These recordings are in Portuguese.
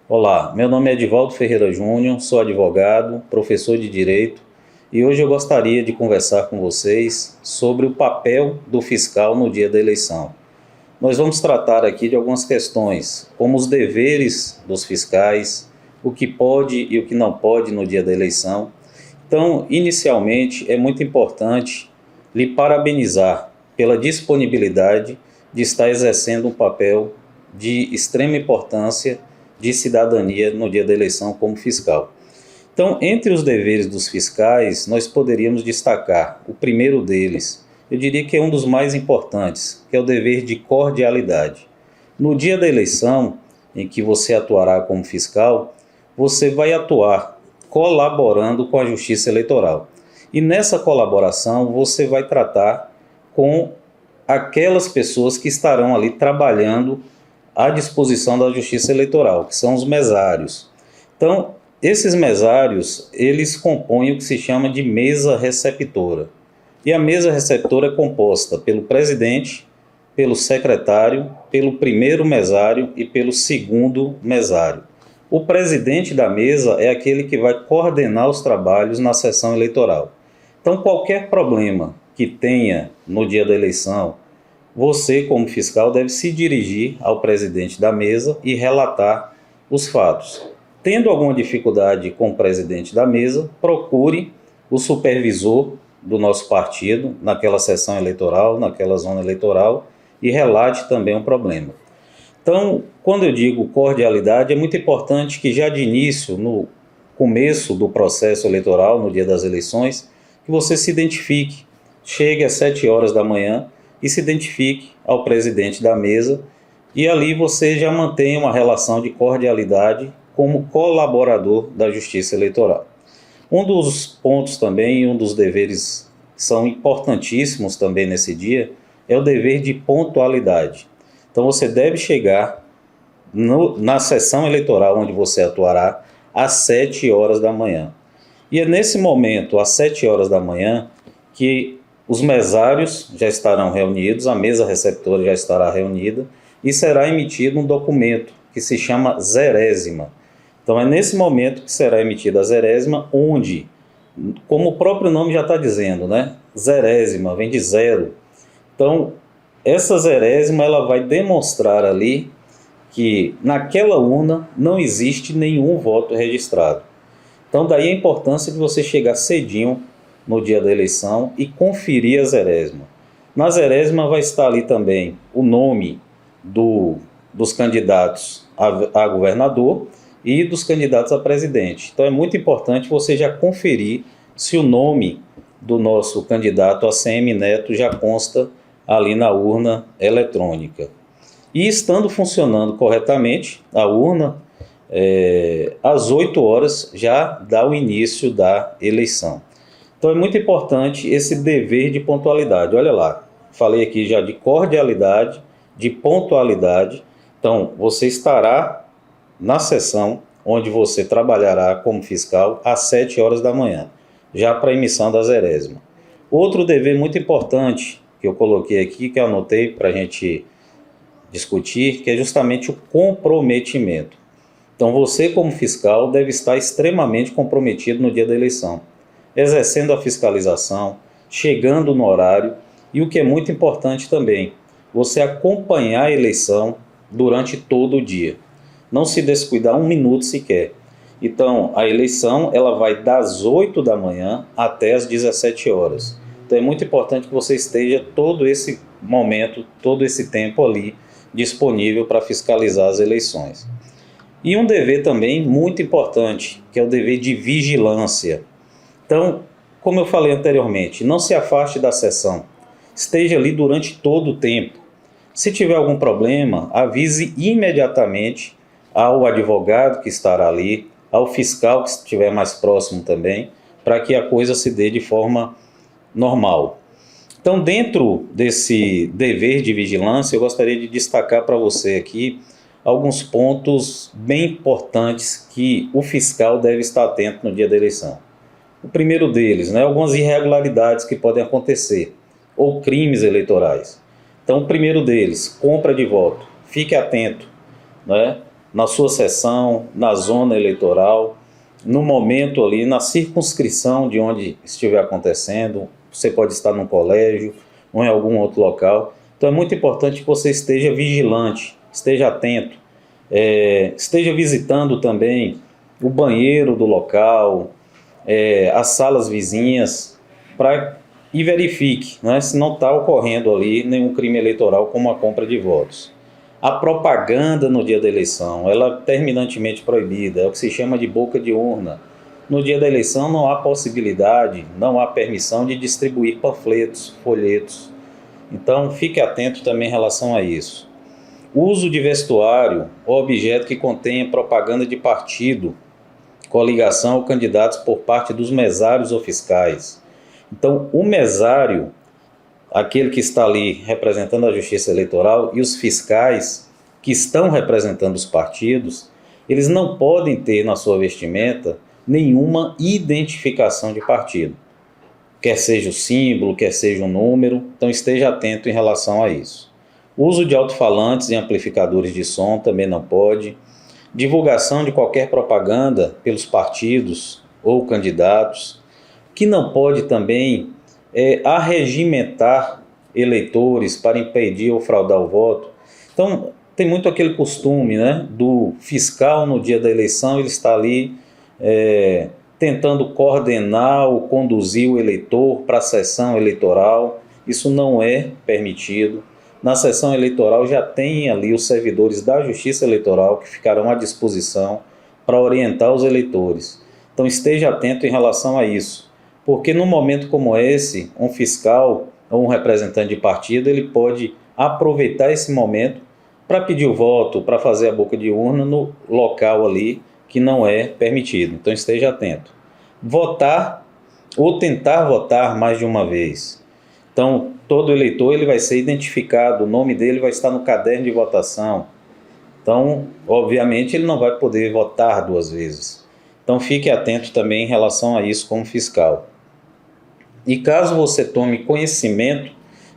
Olá, meu nome é Edivaldo Ferreira Júnior, sou advogado, professor de Direito e hoje eu gostaria de conversar com vocês sobre o papel do fiscal no dia da eleição. Nós vamos tratar aqui de algumas questões, como os deveres dos fiscais, o que pode e o que não pode no dia da eleição. Então, inicialmente, é muito importante lhe parabenizar pela disponibilidade de estar exercendo um papel de extrema importância de cidadania no dia da eleição como fiscal. Então, entre os deveres dos fiscais, nós poderíamos destacar o primeiro deles, eu diria que é um dos mais importantes, que é o dever de cordialidade. No dia da eleição, em que você atuará como fiscal, você vai atuar colaborando com a Justiça Eleitoral. E nessa colaboração, você vai tratar com aquelas pessoas que estarão ali trabalhando à disposição da Justiça Eleitoral, que são os mesários. Então, esses mesários, eles compõem o que se chama de mesa receptora. E a mesa receptora é composta pelo presidente, pelo secretário, pelo primeiro mesário e pelo segundo mesário. O presidente da mesa é aquele que vai coordenar os trabalhos na sessão eleitoral. Então, qualquer problema que tenha no dia da eleição, você, como fiscal, deve se dirigir ao presidente da mesa e relatar os fatos. Tendo alguma dificuldade com o presidente da mesa, procure o supervisor do nosso partido naquela sessão eleitoral, naquela zona eleitoral, e relate também o problema. Então, quando eu digo cordialidade, é muito importante que já de início, no começo do processo eleitoral, no dia das eleições, que você se identifique, chegue às 7 horas da manhã e se identifique ao presidente da mesa, e ali você já mantém uma relação de cordialidade como colaborador da Justiça Eleitoral. Um dos pontos também, um dos deveres que são importantíssimos também nesse dia, é o dever de pontualidade. Então você deve chegar na sessão eleitoral onde você atuará às 7 horas da manhã. E é nesse momento, às 7 horas da manhã, que os mesários já estarão reunidos, a mesa receptora já estará reunida e será emitido um documento que se chama zerésima. Então é nesse momento que será emitida a zerésima, onde, como o próprio nome já está dizendo, né? Zerésima, vem de zero. Então, essa zerésima ela vai demonstrar ali que naquela urna não existe nenhum voto registrado. Então daí a importância de você chegar cedinho no dia da eleição e conferir a zerésima. Na zerésima vai estar ali também o nome dos candidatos a governador e dos candidatos a presidente. Então é muito importante você já conferir se o nome do nosso candidato ACM Neto já consta ali na urna eletrônica. E estando funcionando corretamente, a urna, às 8 horas já dá o início da eleição. Então é muito importante esse dever de pontualidade. Olha lá, falei aqui já de cordialidade, de pontualidade. Então você estará na sessão onde você trabalhará como fiscal às 7 horas da manhã, já para a emissão da zerésima. Outro dever muito importante que eu coloquei aqui, que eu anotei para a gente discutir, que é justamente o comprometimento. Então você, como fiscal, deve estar extremamente comprometido no dia da eleição, exercendo a fiscalização, chegando no horário e o que é muito importante também, você acompanhar a eleição durante todo o dia. Não se descuidar um minuto sequer. Então, a eleição ela vai das 8 da manhã até as 17 horas. Então, é muito importante que você esteja todo esse momento, todo esse tempo ali disponível para fiscalizar as eleições. E um dever também muito importante, que é o dever de vigilância. Então, como eu falei anteriormente, não se afaste da sessão. Esteja ali durante todo o tempo. Se tiver algum problema, avise imediatamente ao advogado que estará ali, ao fiscal que estiver mais próximo também, para que a coisa se dê de forma normal. Então, dentro desse dever de vigilância, eu gostaria de destacar para você aqui alguns pontos bem importantes que o fiscal deve estar atento no dia da eleição. O primeiro deles, algumas irregularidades que podem acontecer, ou crimes eleitorais. Então, o primeiro deles, compra de voto. Fique atento, na sua sessão, na zona eleitoral, no momento ali, na circunscrição de onde estiver acontecendo. Você pode estar num colégio ou em algum outro local. Então é muito importante que você esteja vigilante, esteja atento, esteja visitando também o banheiro do local, as salas vizinhas, e verifique, né, se não está ocorrendo ali nenhum crime eleitoral como a compra de votos. A propaganda no dia da eleição, ela é terminantemente proibida, é o que se chama de boca de urna. No dia da eleição não há possibilidade, não há permissão de distribuir panfletos, folhetos. Então fique atento também em relação a isso. Uso de vestuário ou objeto que contenha propaganda de partido, coligação ou candidatos por parte dos mesários ou fiscais. Então o mesário, aquele que está ali representando a Justiça Eleitoral, e os fiscais que estão representando os partidos, eles não podem ter na sua vestimenta nenhuma identificação de partido, quer seja o símbolo, quer seja o número. Então esteja atento em relação a isso. Uso de alto-falantes e amplificadores de som também não pode. Divulgação de qualquer propaganda pelos partidos ou candidatos. Que não pode também arregimentar eleitores para impedir ou fraudar o voto. Então, tem muito aquele costume, né, do fiscal no dia da eleição, ele está ali tentando coordenar ou conduzir o eleitor para a sessão eleitoral. Isso não é permitido. Na sessão eleitoral já tem ali os servidores da Justiça Eleitoral que ficarão à disposição para orientar os eleitores. Então esteja atento em relação a isso, porque num momento como esse, um fiscal ou um representante de partido, ele pode aproveitar esse momento para pedir o voto, para fazer a boca de urna no local ali que não é permitido. Então esteja atento. Votar ou tentar votar mais de uma vez. Então todo eleitor ele vai ser identificado, o nome dele vai estar no caderno de votação. Então, obviamente, ele não vai poder votar duas vezes. Então fique atento também em relação a isso como fiscal. E caso você tome conhecimento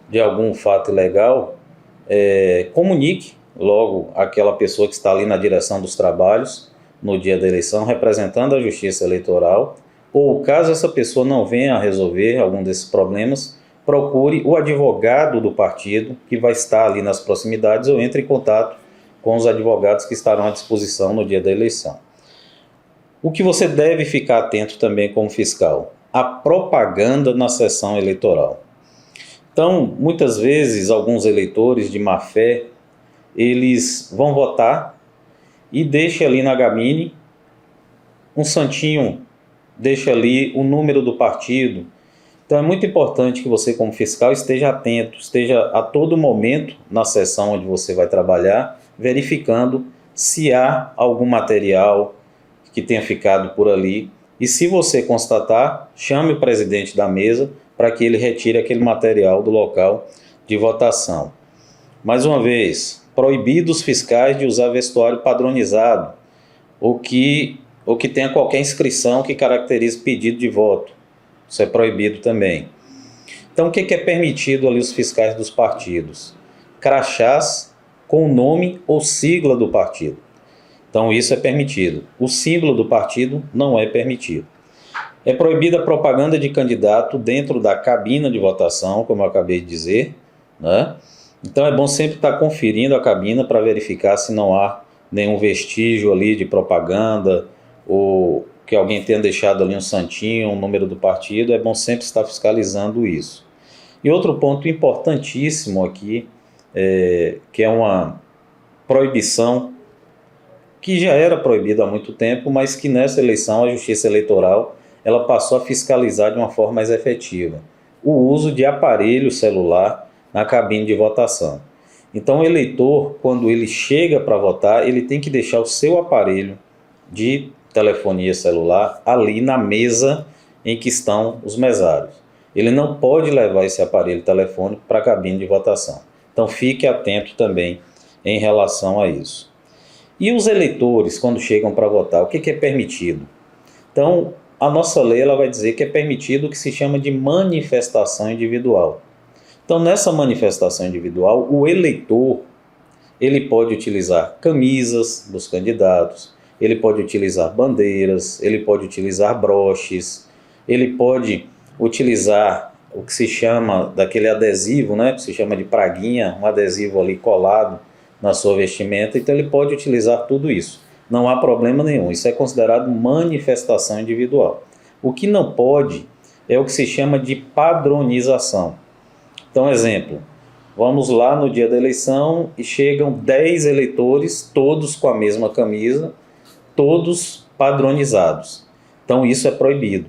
de algum fato ilegal, comunique logo àquela pessoa que está ali na direção dos trabalhos no dia da eleição, representando a Justiça Eleitoral, ou caso essa pessoa não venha a resolver algum desses problemas, procure o advogado do partido que vai estar ali nas proximidades, ou entre em contato com os advogados que estarão à disposição no dia da eleição. O que você deve ficar atento também como fiscal? A propaganda na sessão eleitoral. Então, muitas vezes, alguns eleitores de má fé, eles vão votar e deixam ali na gabine um santinho, deixa ali o número do partido. Então é muito importante que você, como fiscal, esteja atento, esteja a todo momento na sessão onde você vai trabalhar, verificando se há algum material que tenha ficado por ali. E se você constatar, chame o presidente da mesa para que ele retire aquele material do local de votação. Mais uma vez, proibido os fiscais de usar vestuário padronizado ou que tenha qualquer inscrição que caracterize pedido de voto. Isso é proibido também. Então o que é permitido ali os fiscais dos partidos? Crachás com o nome ou sigla do partido. Então isso é permitido. O símbolo do partido não é permitido. É proibida a propaganda de candidato dentro da cabina de votação, como eu acabei de dizer, né? Então é bom sempre estar conferindo a cabina para verificar se não há nenhum vestígio ali de propaganda ou que alguém tenha deixado ali um santinho, um número do partido. É bom sempre estar fiscalizando isso. E outro ponto importantíssimo aqui, que é uma proibição que já era proibida há muito tempo, mas que nessa eleição a Justiça Eleitoral ela passou a fiscalizar de uma forma mais efetiva. O uso de aparelho celular na cabine de votação. Então o eleitor, quando ele chega para votar, ele tem que deixar o seu aparelho de telefonia celular ali na mesa em que estão os mesários. Ele não pode levar esse aparelho telefônico para a cabine de votação. Então fique atento também em relação a isso. E os eleitores, quando chegam para votar, o que é permitido? Então, a nossa lei ela vai dizer que é permitido o que se chama de manifestação individual. Então, nessa manifestação individual, o eleitor ele pode utilizar camisas dos candidatos, ele pode utilizar bandeiras, ele pode utilizar broches, ele pode utilizar o que se chama daquele adesivo, né, que se chama de praguinha, um adesivo ali colado na sua vestimenta. Então ele pode utilizar tudo isso. Não há problema nenhum, isso é considerado manifestação individual. O que não pode é o que se chama de padronização. Então, exemplo, vamos lá no dia da eleição e chegam 10 eleitores, todos com a mesma camisa, todos padronizados. Então isso é proibido.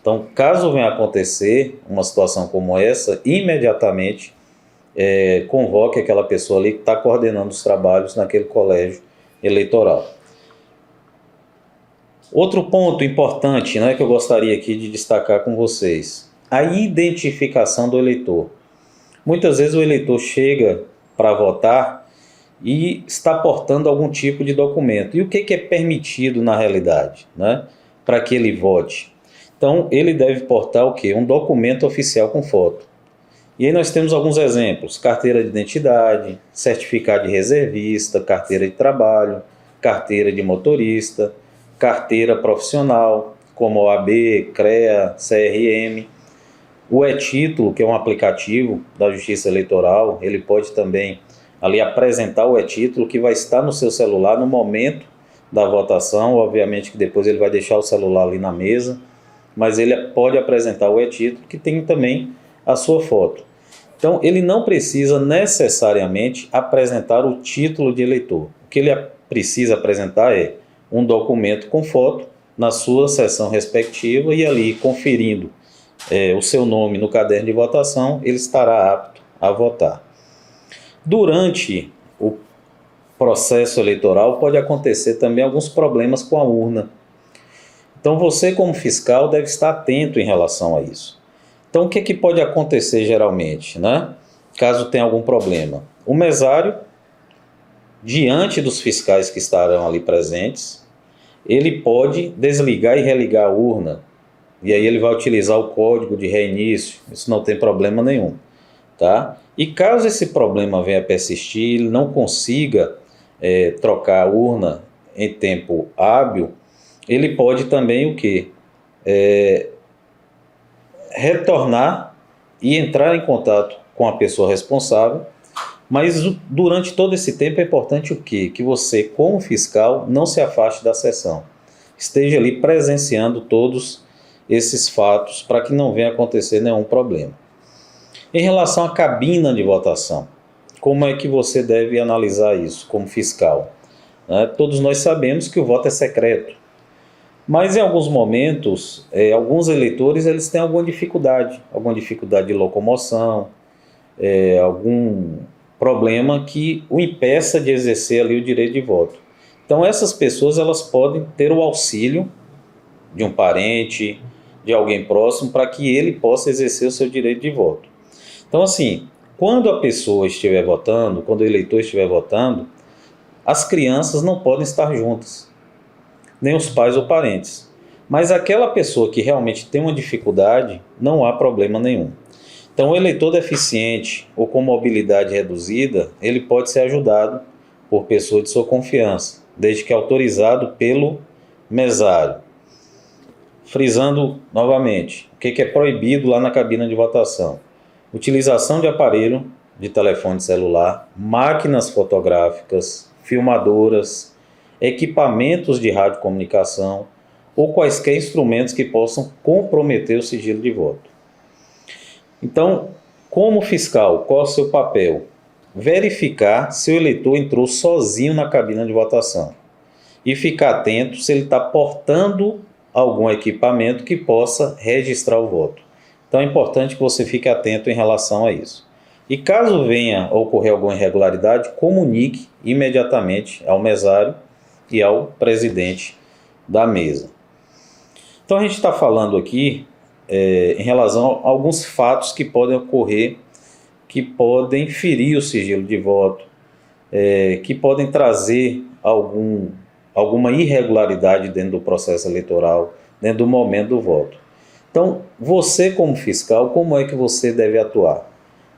Então, caso venha a acontecer uma situação como essa, imediatamente convoque aquela pessoa ali que está coordenando os trabalhos naquele colégio eleitoral. Outro ponto importante, né, que eu gostaria aqui de destacar com vocês, a identificação do eleitor. Muitas vezes o eleitor chega para votar e está portando algum tipo de documento. E o que é permitido na realidade, né, para que ele vote? Então, ele deve portar o quê? Um documento oficial com foto. E aí nós temos alguns exemplos: carteira de identidade, certificado de reservista, carteira de trabalho, carteira de motorista, carteira profissional, como OAB, CREA, CRM. O e-título, que é um aplicativo da Justiça Eleitoral, ele pode também ali apresentar o e-título que vai estar no seu celular no momento da votação. Obviamente que depois ele vai deixar o celular ali na mesa, mas ele pode apresentar o e-título que tem também a sua foto. Então ele não precisa necessariamente apresentar o título de eleitor. O que ele precisa apresentar é um documento com foto na sua seção respectiva, e ali conferindo o seu nome no caderno de votação, ele estará apto a votar. Durante o processo eleitoral pode acontecer também alguns problemas com a urna. Então você, como fiscal, deve estar atento em relação a isso. Então o que pode acontecer geralmente, né? Caso tenha algum problema? O mesário, diante dos fiscais que estarão ali presentes, ele pode desligar e religar a urna, e aí ele vai utilizar o código de reinício. Isso não tem problema nenhum, tá? E caso esse problema venha a persistir, ele não consiga trocar a urna em tempo hábil, ele pode também o quê? Retornar e entrar em contato com a pessoa responsável. Mas durante todo esse tempo é importante o quê? Que você, como fiscal, não se afaste da sessão. Esteja ali presenciando todos esses fatos para que não venha acontecer nenhum problema. Em relação à cabina de votação, como é que você deve analisar isso como fiscal? Todos nós sabemos que o voto é secreto, mas em alguns momentos, alguns eleitores eles têm alguma dificuldade de locomoção, algum problema que o impeça de exercer ali o direito de voto. Então essas pessoas elas podem ter o auxílio de um parente, de alguém próximo, para que ele possa exercer o seu direito de voto. Então assim, quando a pessoa estiver votando, quando o eleitor estiver votando, as crianças não podem estar juntas, nem os pais ou parentes. Mas aquela pessoa que realmente tem uma dificuldade, não há problema nenhum. Então o eleitor deficiente ou com mobilidade reduzida, ele pode ser ajudado por pessoa de sua confiança, desde que autorizado pelo mesário. Frisando novamente, o que é proibido lá na cabina de votação? Utilização de aparelho de telefone celular, máquinas fotográficas, filmadoras, equipamentos de radiocomunicação ou quaisquer instrumentos que possam comprometer o sigilo de voto. Então, como fiscal, qual é o seu papel? Verificar se o eleitor entrou sozinho na cabina de votação e ficar atento se ele está portando algum equipamento que possa registrar o voto. Então é importante que você fique atento em relação a isso. E caso venha a ocorrer alguma irregularidade, comunique imediatamente ao mesário e ao presidente da mesa. Então a gente está falando aqui em relação a alguns fatos que podem ocorrer, que podem ferir o sigilo de voto, que podem trazer alguma irregularidade dentro do processo eleitoral, dentro do momento do voto. Então, você como fiscal, como é que você deve atuar?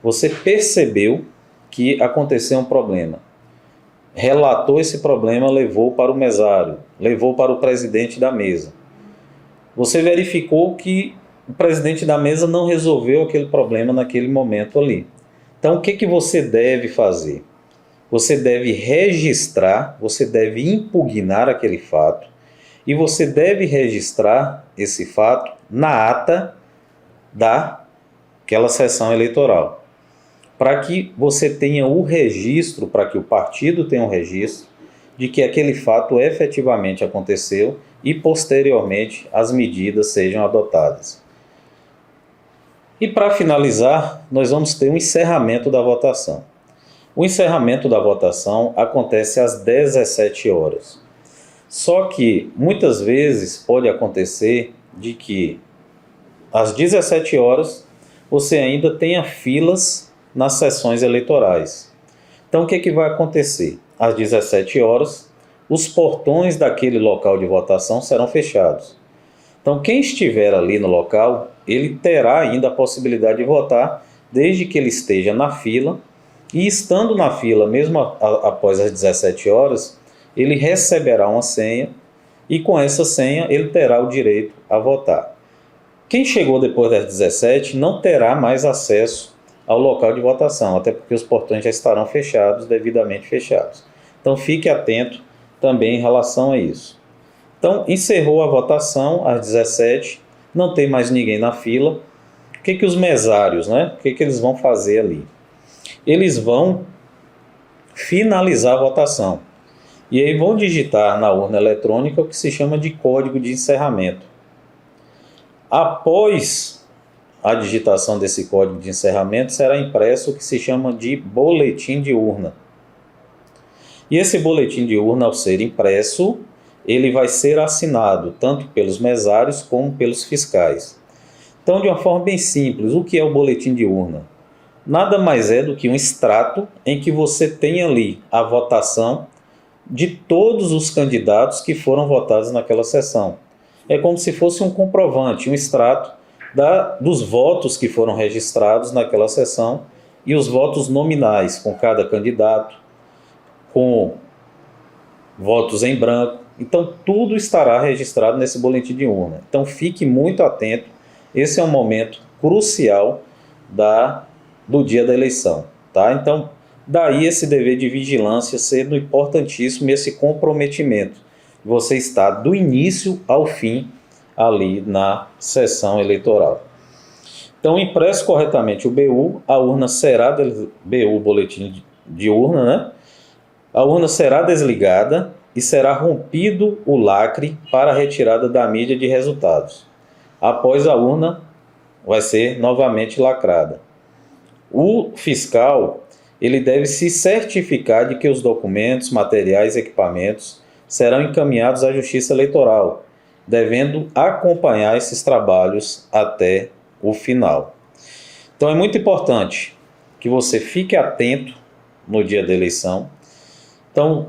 Você percebeu que aconteceu um problema. relatou esse problema, levou para o mesário, levou para o presidente da mesa. Você verificou que o presidente da mesa não resolveu aquele problema naquele momento ali. Então, o que você deve fazer? Você deve registrar, você deve impugnar aquele fato e você deve registrar esse fato na ata daquela sessão eleitoral, para que você tenha o registro, para que o partido tenha um registro de que aquele fato efetivamente aconteceu e posteriormente as medidas sejam adotadas. E para finalizar, nós vamos ter um encerramento da votação. O encerramento da votação acontece às 17 horas. Só que muitas vezes pode acontecer de que às 17 horas você ainda tenha filas nas sessões eleitorais. Então o que vai acontecer? Às 17 horas, os portões daquele local de votação serão fechados. Então quem estiver ali no local, ele terá ainda a possibilidade de votar, desde que ele esteja na fila, e estando na fila, mesmo após as 17 horas, ele receberá uma senha, e com essa senha ele terá o direito a votar. Quem chegou depois das 17 não terá mais acesso ao local de votação, até porque os portões já estarão fechados, devidamente fechados. Então fique atento também em relação a isso. Então encerrou a votação às 17, não tem mais ninguém na fila. O que os mesários, o que eles vão fazer ali? Eles vão finalizar a votação. E aí vão digitar na urna eletrônica o que se chama de código de encerramento. Após a digitação desse código de encerramento, será impresso o que se chama de boletim de urna. E esse boletim de urna, ao ser impresso, ele vai ser assinado tanto pelos mesários como pelos fiscais. Então, de uma forma bem simples, o que é o boletim de urna? Nada mais é do que um extrato em que você tem ali a votação de todos os candidatos que foram votados naquela sessão. É como se fosse um comprovante, um extrato dos votos que foram registrados naquela sessão e os votos nominais com cada candidato, com votos em branco. Então, tudo estará registrado nesse boletim de urna. Então, fique muito atento. Esse é um momento crucial do dia da eleição, tá? Então, daí esse dever de vigilância sendo importantíssimo, esse comprometimento. Você está do início ao fim ali na sessão eleitoral. Então, impresso corretamente o BU, a urna será BU, boletim de urna, A urna será desligada e será rompido o lacre para a retirada da mídia de resultados. Após a urna, vai ser novamente lacrada. O fiscal, ele deve se certificar de que os documentos, materiais e equipamentos serão encaminhados à Justiça Eleitoral, devendo acompanhar esses trabalhos até o final. Então é muito importante que você fique atento no dia da eleição. Então,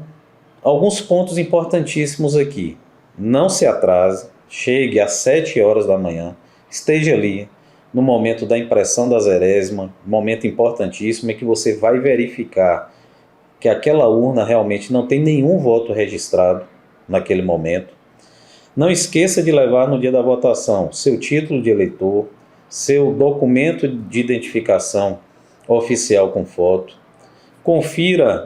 alguns pontos importantíssimos aqui. Não se atrase, chegue às 7 horas da manhã, esteja ali no momento da impressão da zerésima, momento importantíssimo é que você vai verificar que aquela urna realmente não tem nenhum voto registrado naquele momento. Não esqueça de levar no dia da votação seu título de eleitor, seu documento de identificação oficial com foto. Confira,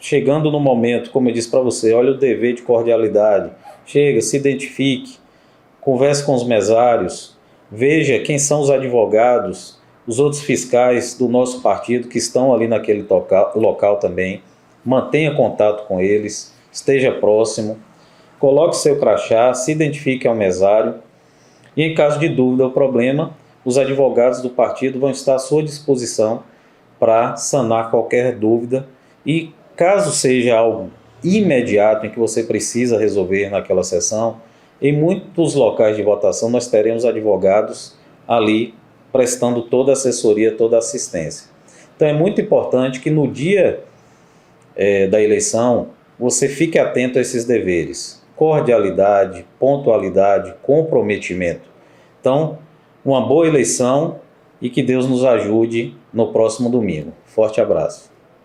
chegando no momento, como eu disse para você, olha o dever de cordialidade. Chega, se identifique, converse com os mesários, veja quem são os advogados, os outros fiscais do nosso partido que estão ali naquele local também. Mantenha contato com eles, esteja próximo, coloque seu crachá, se identifique ao mesário e, em caso de dúvida ou problema, os advogados do partido vão estar à sua disposição para sanar qualquer dúvida e, caso seja algo imediato em que você precisa resolver naquela sessão, em muitos locais de votação nós teremos advogados ali prestando toda a assessoria, toda a assistência. Então é muito importante que no dia da eleição você fique atento a esses deveres. Cordialidade, pontualidade, comprometimento. Então, uma boa eleição e que Deus nos ajude no próximo domingo. Forte abraço.